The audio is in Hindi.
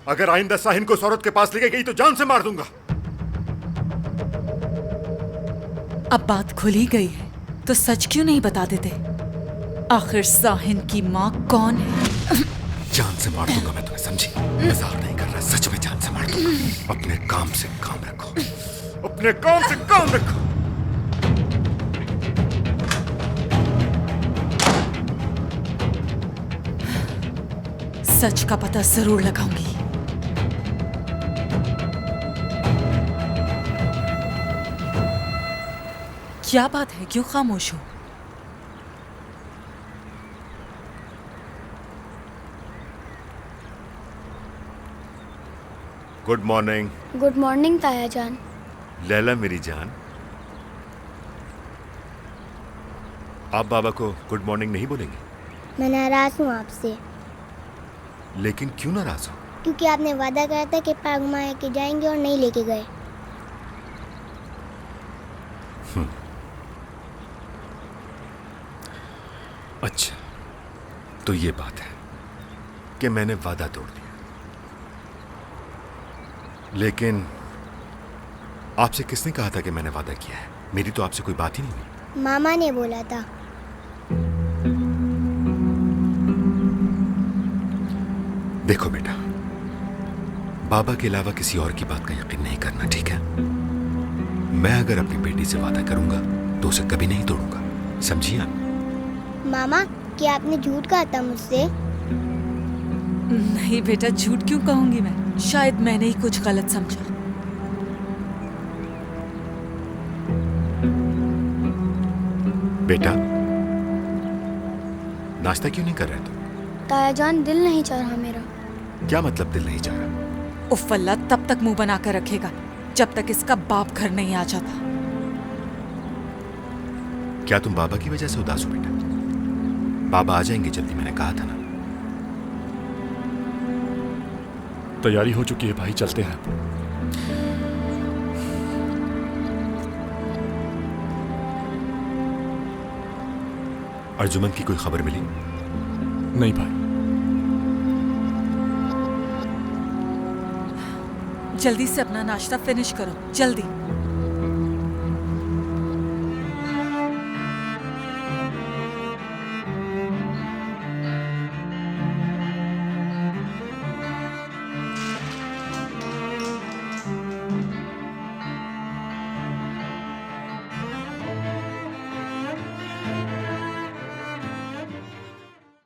अगर आइंदा साहिन को उस औरत के पास लेके गई तो जान से मार दूंगा। अब बात खुल ही गई है तो सच क्यों नहीं बता देते? आखिर साहिन की माँ कौन है? जान से मार दूंगा मैं तुम्हें, समझी? मजाक नहीं कर रहा, सच में जान से मार दूंगा। अपने काम से काम रखो, अपने काम से काम रखो। सच का पता जरूर लगाऊंगी। क्या बात है, क्यों खामोश हो? Good morning. गुड मॉर्निंग ताया जान। लैला मेरी जान, आप बाबा को गुड मॉर्निंग नहीं बोलेंगे? मैं नाराज हूँ आपसे, लेकिन क्यों नाराज हो? क्योंकि आपने वादा करा था कि पार्क घुमा के जाएंगे और नहीं लेके गए। अच्छा, तो ये बात है कि मैंने वादा तोड़ दिया, लेकिन आपसे किसने कहा था कि मैंने वादा किया है? मेरी तो आपसे कोई बात ही नहीं हुई। मामा ने बोला था। देखो बेटा, बाबा के अलावा किसी और की बात का यकीन नहीं करना, ठीक है? मैं अगर अपनी बेटी से वादा करूंगा तो उसे कभी नहीं तोड़ूंगा, समझिए आप? मामा, क्या आपने झूठ कहा था मुझसे? नहीं बेटा, झूठ क्यों कहूंगी मैं? शायद मैंने ही कुछ गलत समझा। बेटा, नाश्ता क्यों नहीं कर रहे तुम? ताया जान, दिल नहीं चाह रहा मेरा। क्या मतलब दिल नहीं चाह रहा? उफ अल्लाह, तब तक मुंह बना कर रखेगा जब तक इसका बाप घर नहीं आ जाता। क्या तुम बाबा की वजह से उदास हो बेटा? बाबा आ जाएंगे जल्दी, मैंने कहा था ना। तैयारी हो चुकी है भाई, चलते हैं। अर्जुमन की कोई खबर मिली? नहीं भाई। जल्दी से अपना नाश्ता फिनिश करो, जल्दी।